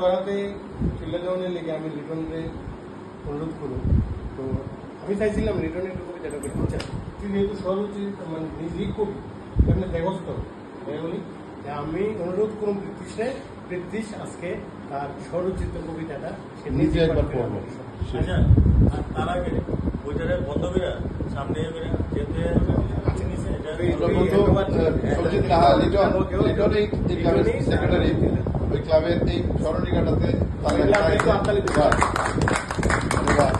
করাতে চিল্লা দেওয়ানের লেগে আমি লিটনরে অনুরোধ করব। তো আমি চাইছিলাম লিটন একটু কবিতাটা বলি। আচ্ছা, তুই যেহেতু সরচিত মানে নিজেই কবি, এমনি দেখস তো বলি যে আমি অনুরোধ করুন পৃথ্বীশ আজকে তার স্বরচিত কবিতাটা সে নিজে একবার পড়বে। আচ্ছা, আর তার আগে বইটারে বন্ধ করে সামনে যেতে কাছে নিচে সেক্রেটারি ওই ক্লাবের এই স্মরণিকাটাতে ধন্যবাদ।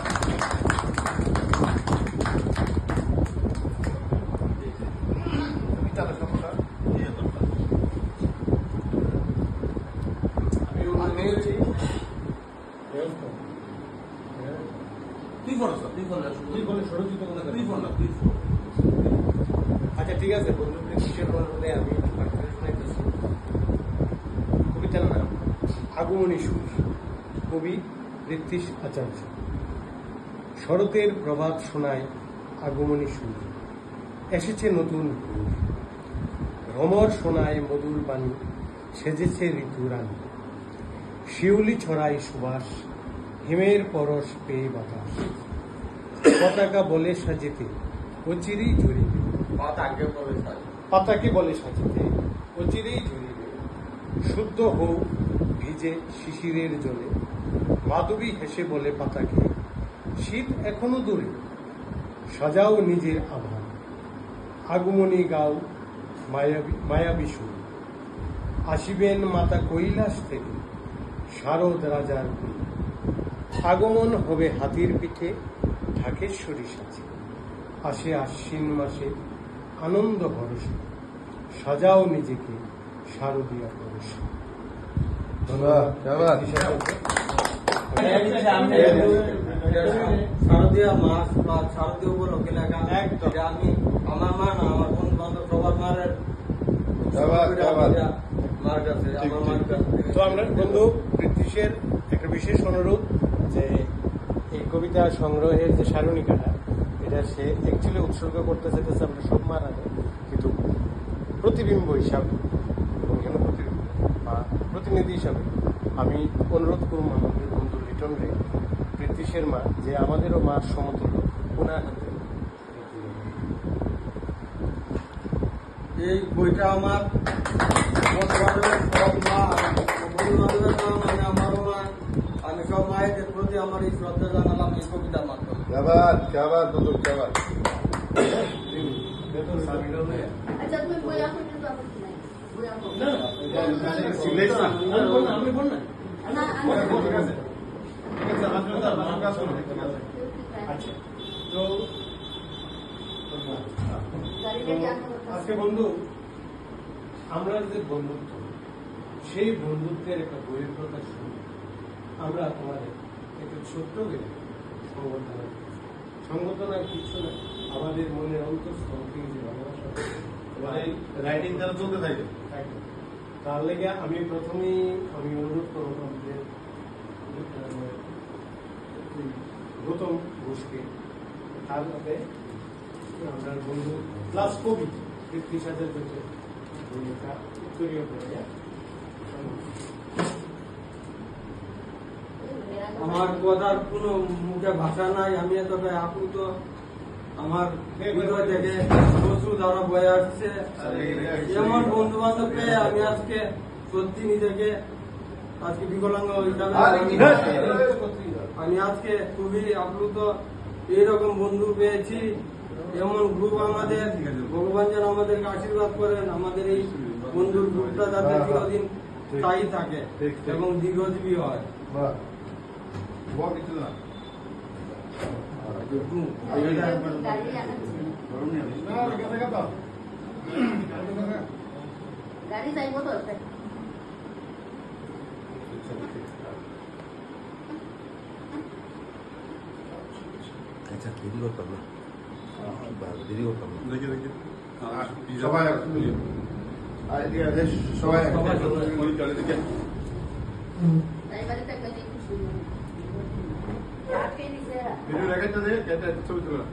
আচ্ছা ঠিক আছে বন্ধু পৃথ্বীশের অনুরোধে আমি কবিতার নাম আগমনী সুর, কবি পৃথ্বীশ আচার্য। শরতের প্রভাত শোনায় আগমনী সুর, এসেছে নতুন ভোর, ভ্রমর শোনায় মধুর বাণী, সেজেছে ঋতু রানী। শিউলি ছড়ায় সুবাস, হিমের পরশ পেয়ে বাতাস, পতাকা বলে সাজিতে অচিরেই ঝরিবে, পাতাকে বলে সাজিতে অচিরেই ঝরিবে। শুদ্ধ হোক ভিজে শিশিরের জলে, মাধবী হেসে বলে পাতাকে শীত এখনো দূরে। সাজাও নিজের আভার, আগমনী গাও মায়াবী সুর, আসিবেন মাতা কৈলাস থেকে শারদ রাজার কুল। আগমন হবে হাতির পিঠে ঢাকেশ্বরী সাজে, আসে আশ্বিন মাসে আনন্দ ভরসে, সাজাও নিজেকে শারদীয় পরশে। শারদীয় মাস বা শারদীয় উপলক্ষে লেখা। আমি আমার মা না, আমার বন্ধু বান্ধব সবার মার কাছে আমার মার কাছে। তো আমরা বন্ধু পৃথ্বীশের একটা বিশেষ অনুরোধ যে এই কবিতা সংগ্রহের যে সারণিকাটা এটা সে অ্যাকচুয়ালি উৎসর্গ করতে চাইতেছে আমরা সব মার আগে, কিন্তু প্রতিবিম্ব হিসাবে এবং এখানে প্রতিবিম্ব বা প্রতিনিধি হিসাবে আমি অনুরোধ করব আমাদের বন্ধু লিটন রে, পৃথ্বীশের মা যে আমাদেরও মার সমতুল্য, ওনার হাতে এই বইটা আমার সব মা, বন্ধু বান্ধবের মা, মানে আমারও মা, আমি সব মায়েদের প্রতি আমার এই শ্রদ্ধা জানালাম এই কবিতার মাধ্যমে। আচ্ছা তুমি বই আসো কিন্তু আপত্তি নাই, বই আসো না আচ্ছা। তো আজকে বন্ধু আমরা যে বন্ধুত্ব, সেই বন্ধুত্বের একটা বইয়ের কথা শুনি আমরা তোমাদের একটু ছোট্ট করে সংবর্ধনার কিছু না, আমাদের মনের অন্তঃস্থল থেকে যে ভালোবাসা রাইটিং তারা চলতে থাকে। তার লেগে আমি প্রথমেই অনুরোধ করব যে গৌতম ঘোষকে, তার মধ্যে আমরা বন্ধু প্লাস কবি পৃথ্বীশ আচার্যকে বইটা উত্তরীয় করে আমার কথার কোন মুখে ভাষা নাই, আমি এতটা আপ্লুত, আমার হৃদয় থেকে অশ্রু দ্বারা বয়ে আসছে। এমন বন্ধু বান্ধব পেয়ে আমি আজকে সত্যি নিজেকে আজকে বিকলাঙ্গ হিসাবে আমি আজকে খুবই আপ্লুত। এইরকম বন্ধু পেয়েছি, এমন গ্রুপ আমাদের, ভগবান যেন আমাদেরকে আশীর্বাদ করেন, আমাদের এই বন্ধুর গ্রুপটা যাতে চিরদিন স্থায়ী থাকে এবং দীর্ঘজীবী হয়। গাড়ি যাইব তো আচ্ছা, দেরি করতাম না, দেরি করতাম না। দেখি সবাই সবাই ছবি তোলা